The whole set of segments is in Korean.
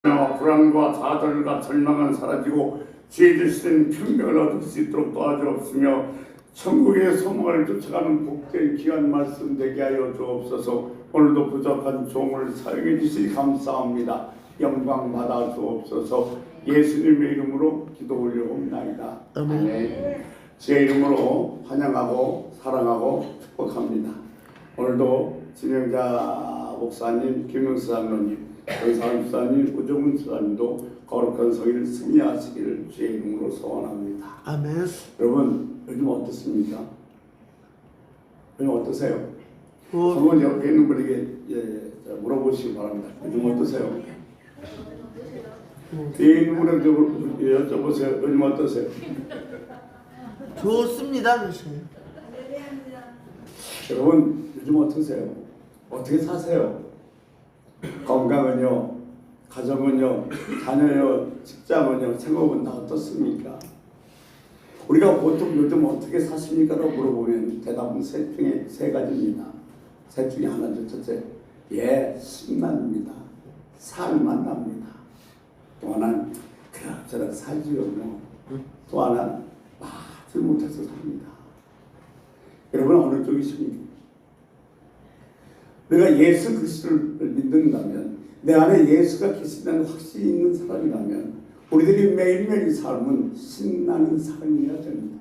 불안과 좌절과 절망은 사라지고 죄의 시된 평강을 얻을 수 있도록 도와주옵시며 천국의 소망을 쫓아가는 복된 귀한 말씀 되게 하여 주옵소서. 오늘도 부족한 종을 사용해 주시니 감사합니다. 영광 받아 주옵소서. 예수님의 이름으로 기도 올려옵나이다. 아멘. 제 이름으로 환영하고 사랑하고 축복합니다. 오늘도 진행자 목사님, 김영수 장로님, 권사람 수사님, 우정훈 수사님도 거룩한 성의를 승리하시기를 주의 이름으로 소원합니다. 아멘. 여러분 요즘 어떻습니까? 요즘 어떠세요? 한번 옆에 있는 분에게 물어보시기 바랍니다. 요즘 어떠세요? 뒤에 있는 분에게 여쭤보세요. 요즘 어떠세요? 좋습니다. 교수님. 여러분 요즘 어떠세요? 어떻게 사세요? 건강은요, 가정은요, 자녀요, 직장은요, 생업은 다 어떻습니까? 우리가 보통 요즘 어떻게 사십니까? 라고 물어보면 대답은 세 가지입니다. 셋 중에 하나죠. 첫째, 신납니다. 살만 납니다. 또 하나는 그럭저럭 살지요. 또 하나는 마지 못해서 삽니다. 여러분 어느 쪽이십니까? 내가 예수 그리스도를 믿는다면, 내 안에 예수가 계신다는 확신이 있는 사람이라면 우리들이 매일매일 삶은 신나는 삶이어야 됩니다.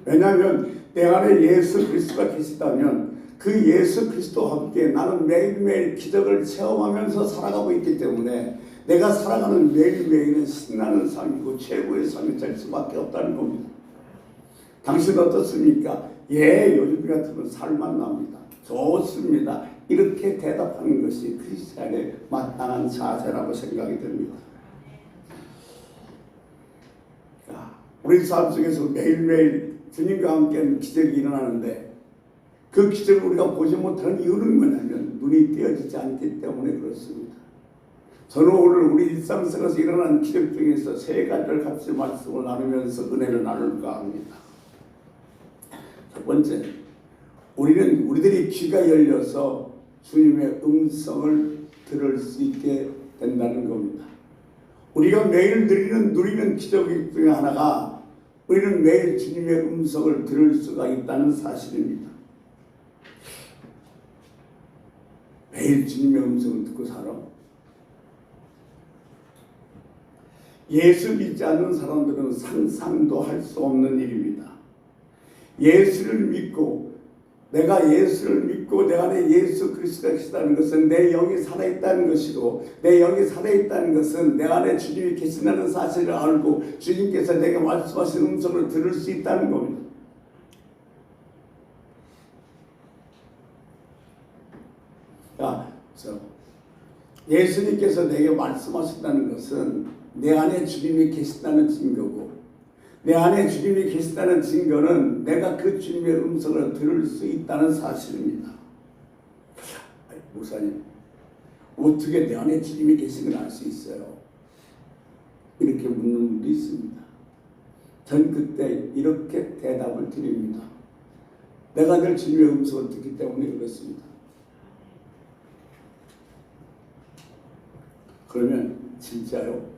왜냐하면 내 안에 예수 그리스도가 계시다면 그 예수 그리스도와 함께 나는 매일매일 기적을 체험하면서 살아가고 있기 때문에 내가 살아가는 매일매일은 신나는 삶이고 최고의 삶이 될 수밖에 없다는 겁니다. 당신 어떻습니까? 요즘 같으면 살만 납니다. 좋습니다. 이렇게 대답하는 것이 크리스찬의 마땅한 자세라고 생각이 됩니다. 우리 삶 속에서 매일매일 주님과 함께하는 기적이 일어나는데 그 기적을 우리가 보지 못하는 이유는 뭐냐면 눈이 띄어지지 않기 때문에 그렇습니다. 저는 오늘 우리 일상 속에서 일어나는 기적 중에서 세 가지를 같이 말씀을 나누면서 은혜를 나눌까 합니다. 첫 번째, 우리들이 귀가 열려서 주님의 음성을 들을 수 있게 된다는 겁니다. 우리가 매일 누리는 기적 중에 하나가 우리는 매일 주님의 음성을 들을 수가 있다는 사실입니다. 매일 주님의 음성을 듣고 살아. 예수 믿지 않는 사람들은 상상도 할 수 없는 일입니다. 예수를 믿고 내가 예수를 믿고 내 안에 예수 그리스도가 계시다는 것은 내 영이 살아있다는 것이고, 내 영이 살아있다는 것은 내 안에 주님이 계신다는 사실을 알고 주님께서 내게 말씀하신 음성을 들을 수 있다는 겁니다. 예수님께서 내게 말씀하신다는 것은 내 안에 주님이 계신다는 증거고, 내 안에 주님이 계시다는 증거는 내가 그 주님의 음성을 들을 수 있다는 사실입니다. 목사님, 어떻게 내 안에 주님이 계신 걸 알 수 있어요? 이렇게 묻는 분도 있습니다. 전 그때 이렇게 대답을 드립니다. 내가 늘 주님의 음성을 듣기 때문에 그렇습니다. 그러면 진짜요?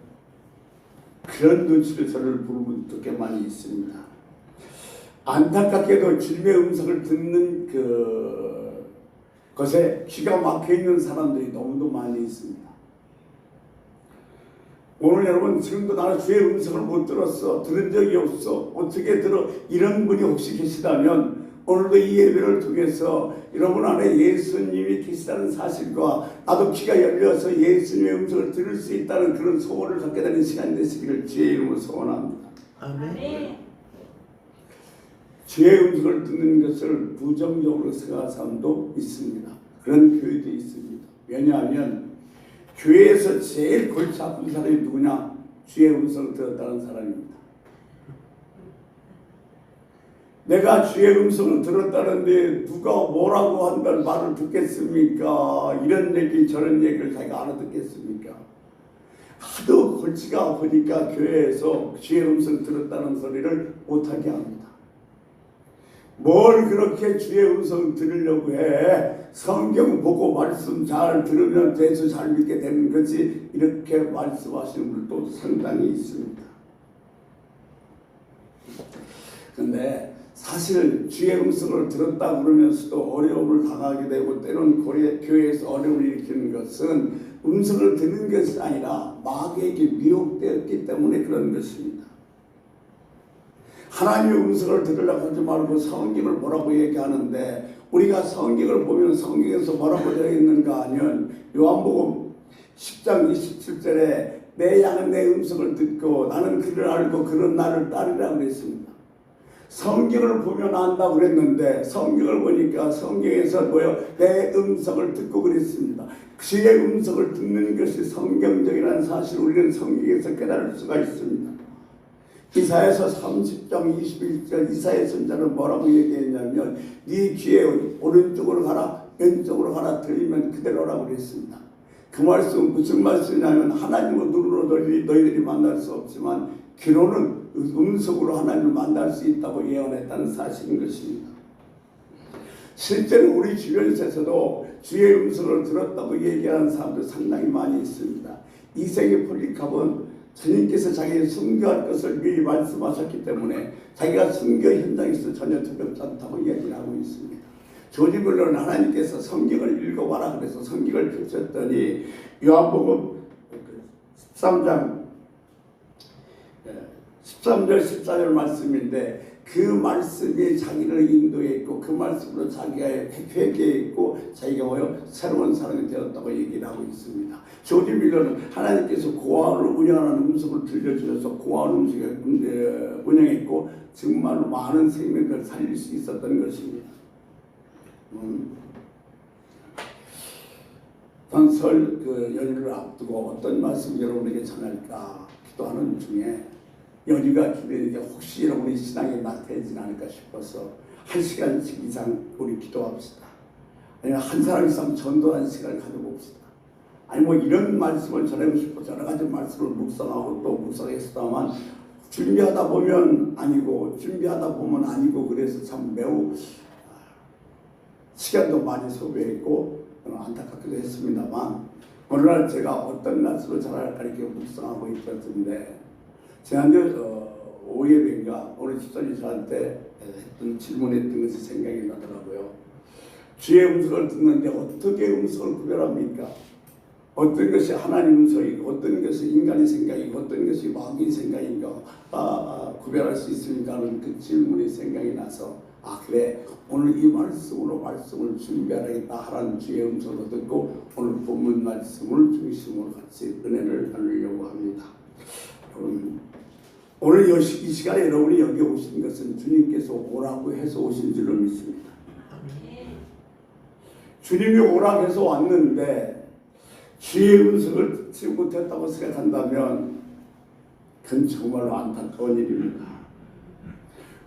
그런 눈치를 저를 보는 분도 꽤 많이 있습니다. 안타깝게도 주님의 음성을 듣는 것에 귀가 막혀 있는 사람들이 너무도 많이 있습니다. 오늘 여러분 지금도 나는 주의 음성을 못 들은 적이 없어. 어떻게 들어? 이런 분이 혹시 계시다면 오늘도 이 예배를 통해서 여러분 안에 예수님이 계시다는 사실과 나도 귀가 열려서 예수님의 음성을 들을 수 있다는 그런 소원을 갖게 되는 시간이 되시기를 주의 이름으로 소원합니다. 아멘. 주의 음성을 듣는 것을 부정적으로 생각하는 사람도 있습니다. 그런 교회도 있습니다. 왜냐하면 교회에서 제일 골치 아픈 사람이 누구냐? 주의 음성을 들었다는 사람입니다. 내가 주의 음성을 들었다는데 누가 뭐라고 한다는 말을 듣겠습니까? 이런 얘기 저런 얘기를 자기가 알아듣겠습니까? 하도 골치가 아프니까 교회에서 주의 음성을 들었다는 소리를 못하게 합니다. 뭘 그렇게 주의 음성 들으려고 해? 성경 보고 말씀 잘 들으면 예수 잘 믿게 되는 거지. 이렇게 말씀하시는 분도 상당히 있습니다. 근데 사실 주의 음성을 들었다 그러면서도 어려움을 당하게 되고 때로는 교회에서 어려움을 일으키는 것은 음성을 듣는 것이 아니라 마귀에게 미혹되었기 때문에 그런 것입니다. 하나님의 음성을 들으려고 하지 말고 성경을 보라고 얘기하는데, 우리가 성경을 보면 성경에서 뭐라고 되어 있는가 하면 요한복음 10장 27절에 내 양은 내 음성을 듣고 나는 그를 알고 그는 나를 따르라고 그랬습니다. 성경을 보면 안다고 그랬는데 성경을 보니까 성경에서 내 음성을 듣고 그랬습니다. 그의 음성을 듣는 것이 성경적이라는 사실을 우리는 성경에서 깨달을 수가 있습니다. 이사야서 30장 21절 이사야 선자는 뭐라고 얘기했냐면 네 귀에 오른쪽으로 가라 왼쪽으로 가라 들리면 그대로라고 그랬습니다. 그 말씀은 무슨 말씀이냐면 하나님의 눈으로 너희들이 만날 수 없지만 귀로는 음성으로 하나님을 만날 수 있다고 예언했다는 사실인 것입니다. 실제로 우리 주변에서도 주의 음성을 들었다고 얘기하는 사람들 상당히 많이 있습니다. 이세계 폴리캅은 주님께서 자기를 순교할 것을 미리 말씀하셨기 때문에 자기가 순교 현장에서 전혀 두렵지 않다고 얘기를 하고 있습니다. 조지 뮬러는 하나님께서 성경을 읽어봐라 그래서 성경을 펼쳤더니 요한복음 13장 13절 14절 말씀인데 그 말씀이 자기를 인도했고 그 말씀으로 자기가 회개했고 자기가 새로운 사람이 되었다고 얘기를 하고 있습니다. 조지 밀러는 하나님께서 고아원을 운영하는 음성을 들려주셔서 고아원 음성을 운영했고 정말로 많은 생명을 살릴 수 있었던 것입니다. 설 연휴를 앞두고 어떤 말씀 여러분에게 전할까 기도하는 중에 연휴가 기다리니까 혹시 여러분의 신앙이 나태해지지 않을까 싶어서 1시간씩 이상 우리 기도합시다. 아니면 한 사람 이상 전도하는 시간을 가져봅시다. 아니 이런 말씀을 전하고 싶어서 여러 가지 말씀을 묵상하고 또 묵상했다만 준비하다 보면 아니고 그래서 참 매우 시간도 많이 소비했고 안타깝기도 했습니다만 오늘날 제가 어떤 말씀을 전할까 이렇게 묵상하고 있었는데 지난주 오예배인가 오늘 집사님 저한테 질문했던 것이 생각이 나더라고요. 주의 음성을 듣는데 어떻게 음성을 구별합니까? 어떤 것이 하나님 음성이고 어떤 것이 인간의 생각이고 어떤 것이 마귀의 생각인가 구별할 수 있습니까? 하는 그 질문이 생각이 나서 그래 오늘 이 말씀으로 말씀을 준비하겠다 하라는 주의 음성을 듣고 오늘 본문 말씀을 중심으로 같이 은혜를 나누려고 합니다. 오늘 이 시간에 여러분이 여기 오신 것은 주님께서 오라고 해서 오신 줄로 믿습니다. 주님이 오라고 해서 왔는데 주의 음성을 듣지 못했다고 생각한다면 그건 정말로 안타까운 일입니다.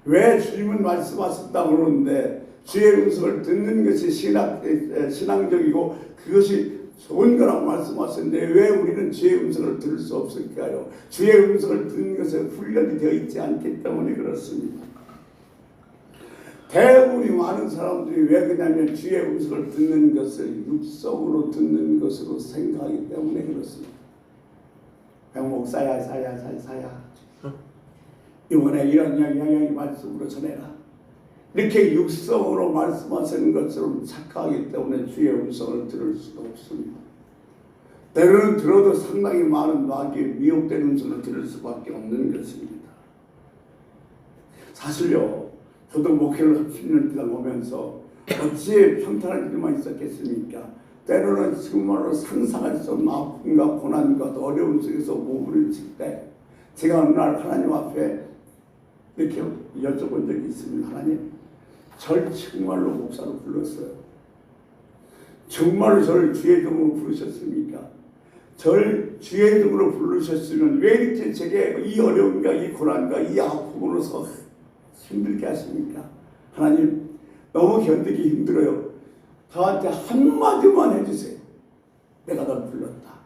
왜 주님은 말씀하셨다고 그러는데 주의 음성을 듣는 것이 신앙적이고 그것이 좋은 거라고 말씀하셨는데 왜 우리는 주의 음성을 들을 수 없을까요? 주의 음성을 듣는 것에 훈련이 되어 있지 않기 때문에 그렇습니다. 대부분이 많은 사람들이 왜 그러냐면 주의 음성을 듣는 것을 육성으로 듣는 것으로 생각하기 때문에 그렇습니다. 목사야 사야 이번에 이런 말씀으로 전해라. 이렇게 육성으로 말씀하시는 것처럼 착각하기 때문에 주의 음성을 들을 수가 없습니다. 때로는 들어도 상당히 많은 마귀의 미혹된 음성을 들을 수밖에 없는 것입니다. 사실요, 저도 목회를 10년 동안 오면서 어찌 평탄할 일만 있었겠습니까? 때로는 정말로 상상할 수 없는 아픔과 고난과 어려움 속에서 몸을 칠 때 제가 어느 날 하나님 앞에 이렇게 여쭤본 적이 있습니다. 하나님, 절 정말로 목사로 불렀어요. 정말로 저를 주의 이름으로 부르셨습니까? 절 주의 이름으로 부르셨으면 왜 이렇게 제게 이 어려움과 이 고난과 이 아픔으로서 힘들게 하십니까? 하나님, 너무 견디기 힘들어요. 저한테 한마디만 해주세요. 내가 널 불렀다.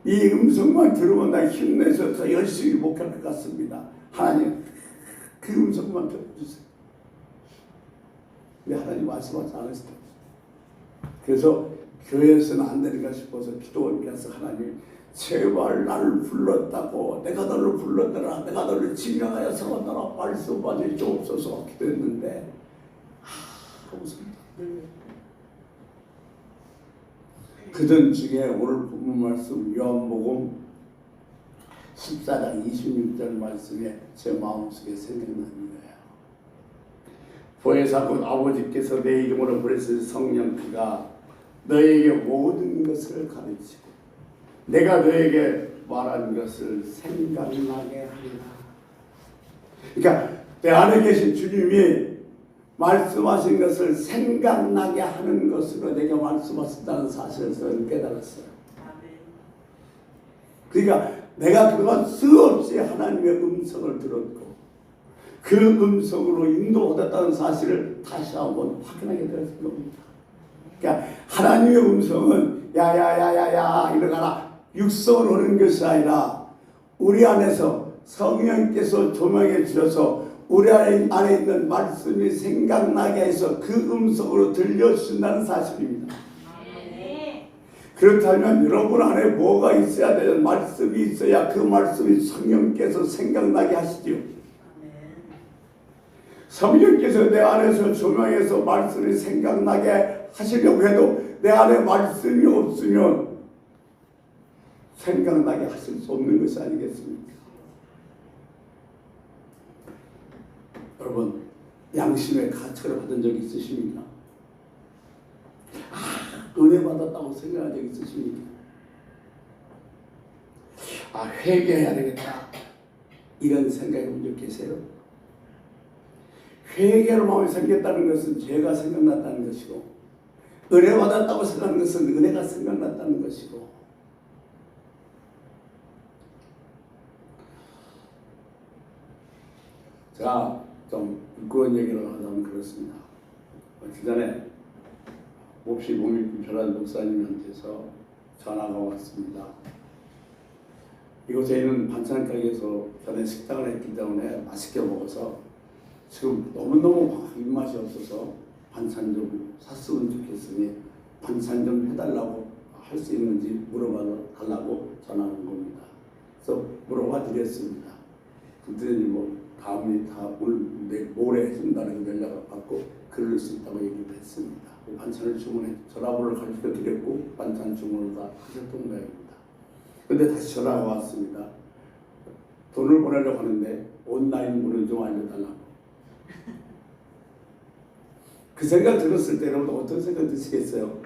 이 음성만 들으면 나 힘내서 더 열심히 목할 것 같습니다. 하나님, 그 음성만 들어주세요. 우리 하나님 말씀하지 않으시다. 그래서 교회에서는 안 되는가 싶어서 기도원께서 하나님 제발 나를 불렀다고 내가 너를 불렀더라 내가 너를 징명하여서 너라 말씀하지 주옵소서 기도했는데 없습니다. 그전 중에 오늘 본문 말씀 요한복음 14장 26절 말씀에 제 마음속에 생각나는 거예요. 보혜사 곧 아버지께서 내 이름으로 보내신 성령 그가 너에게 모든 것을 가르치고 내가 너에게 말한 것을 생각나게 하리라. 그러니까 내 안에 계신 주님이 말씀하신 것을 생각나게 하는 것으로 내게 말씀하신다는 사실을 저는 깨달았어요. 그러니까 내가 그동안 수없이 하나님의 음성을 들었고 그 음성으로 인도받았다는 사실을 다시 한번 확인하게 되었을 겁니다. 그러니까 하나님의 음성은 야야야야야 이러거나 육성으로 오는 것이 아니라 우리 안에서 성령께서 조명해 주셔서 우리 안에 있는 말씀이 생각나게 해서 그 음성으로 들려주신다는 사실입니다. 그렇다면 여러분 안에 뭐가 있어야 되는 말씀이 있어야 그 말씀이 성령께서 생각나게 하시지요. 성령께서 내 안에서 조명해서 말씀이 생각나게 하시려고 해도 내 안에 말씀이 없으면 생각나게 하실 수 없는 것이 아니겠습니까? 여러분 양심의 가책을 받은 적이 있으십니까? 은혜 받았다고 생각한 적 있으십니까? 회개해야 되겠다 이런 생각해 본 적 계세요? 회개로 마음이 생겼다는 것은 죄가 생각났다는 것이고 은혜 받았다고 생각하는 것은 은혜가 생각났다는 것이고 제가 좀 부끄러운 얘기를 하자면 그렇습니다. 얼마 전에 몹시 몸이 불편한 목사님한테서 전화가 왔습니다. 이곳에 있는 반찬 가게에서 전에 식당을 했기 때문에 맛있게 먹어서 지금 너무너무 입맛이 없어서 반찬 좀 샀으면 좋겠으니 반찬 좀 해달라고 할 수 있는지 물어봐 달라고 전화 온 겁니다. 그래서 물어봐 드렸습니다. 그랬더니 뭐 다음에 다 오늘 내일 모레 해준다는 연락을 받고 그럴 수 있다고 얘기를 했습니다. 반찬을 주문해 전화번호를 가르쳐 드렸고 반찬 주문을 다 하셨던 모양입니다. 그런데 다시 전화가 왔습니다. 돈을 보내려고 하는데 온라인 문을 좀 알려달라고. 그 생각 들었을 때 여러분 어떤 생각 드시겠어요?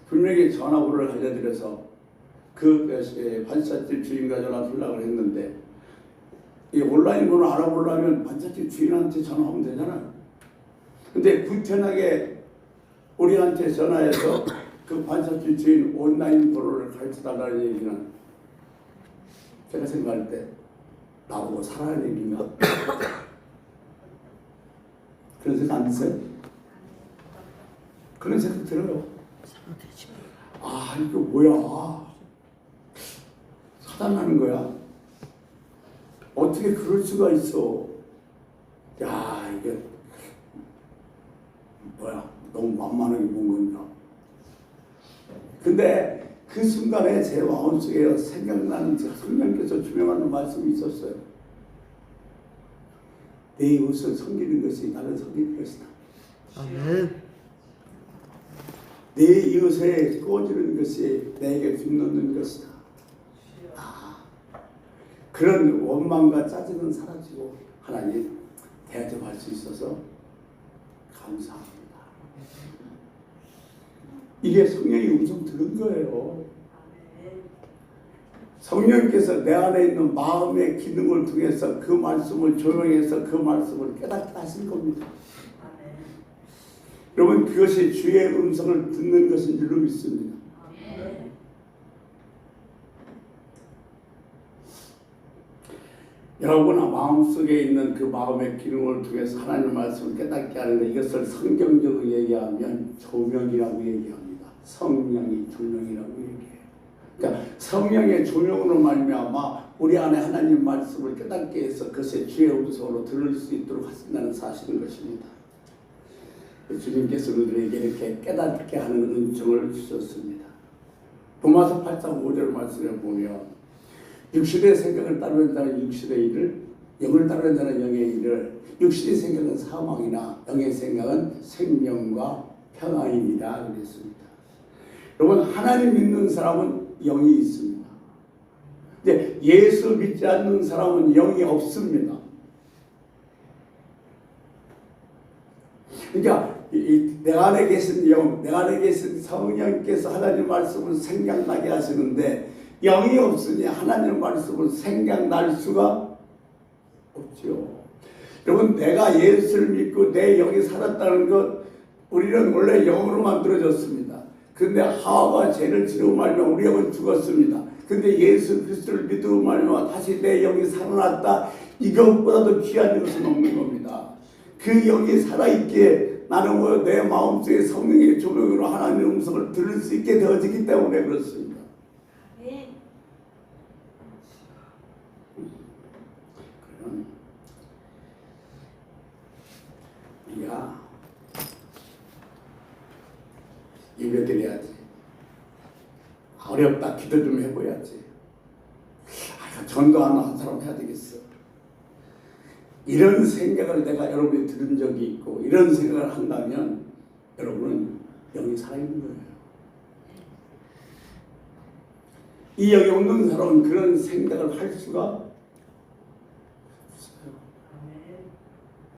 분명히 전화번호를 알려드려서 그 반찬집 주인과 전화 연락을 했는데 이 온라인 번호 알아보려면 반찬집 주인한테 전화하면 되잖아요. 근데 불편하게 우리한테 전화해서 그 반찬집 주인 온라인 번호를 가르쳐달라는 얘기는 제가 생각할 때 나보고 살아야 얘기인가? 그런 생각 안 드세요? 그런 생각 들어요. 이거 뭐야? 사단하는 거야? 어떻게 그럴 수가 있어? 야, 이게 뭐야? 너무 만만하게 본 건가? 근데 그 순간에 제 마음속에 생각나는 성령께서 주명하는 말씀이 있었어요. 내 이웃을 섬기는 것이 나를 섬기는 것이다. 아멘. 내 이웃에 구워주는 것이 내게 빚놓는 것이다. 그런 원망과 짜증은 사라지고 하나님 대접할 수 있어서 감사합니다. 이게 성령의 음성 들은 거예요. 성령께서 내 안에 있는 마음의 기능을 통해서 그 말씀을 조명해서 그 말씀을 깨닫게 하신 겁니다. 여러분 그것이 주의 음성을 듣는 것인 줄로 믿습니다. 여러분 마음속에 있는 그 마음의 기능을 통해서 하나님의 말씀을 깨닫게 하는데 이것을 성경적으로 얘기하면 조명이라고 얘기합니다. 성령이 조명이라고 얘기해요. 그러니까 성령의 조명으로 말미암아 우리 안에 하나님 말씀을 깨닫게 해서 그것의 주의 음성으로 들을 수 있도록 하신다는 사실인 것입니다. 주님께서 우리에게 이렇게 깨닫게 하는 은총을 주셨습니다. 로마서 8장 5절 말씀에 보면 육신의 생각을 따르는 자는 육신의 일을, 영을 따르는 자는 영의 일을, 육신의 생각은 사망이나 영의 생각은 생명과 평안입니다. 그랬습니다. 여러분, 하나님 믿는 사람은 영이 있습니다. 근데 예수 믿지 않는 사람은 영이 없습니다. 그러니까 내 안에 계신 영, 내 안에 계신 성령께서 하나님 말씀을 생각나게 하시는데 영이 없으니 하나님 말씀을 생각날 수가 없죠. 여러분, 내가 예수를 믿고 내 영이 살았다는 것, 우리는 원래 영으로 만들어졌습니다. 근데 하와가 죄를 지르고 말면 우리 영은 죽었습니다. 근데 예수 그리스도를 믿고 말면 다시 내 영이 살아났다. 이것보다도 귀한 것은 없는 겁니다. 그 영이 살아있기에 나는 내 마음속에 성령의 조명으로 하나님의 음성을 들을 수 있게 되어지기 때문에 그렇습니다. 네. 그럼 우리가 예배드려야지. 어렵다 기도 좀 해봐야지. 전도하는 한 사람 해야 되겠어. 이런 생각을 내가 여러분이 들은 적이 있고 이런 생각을 한다면 여러분은 영이 살아있는 거예요. 이 영이 없는 사람은 그런 생각을 할 수가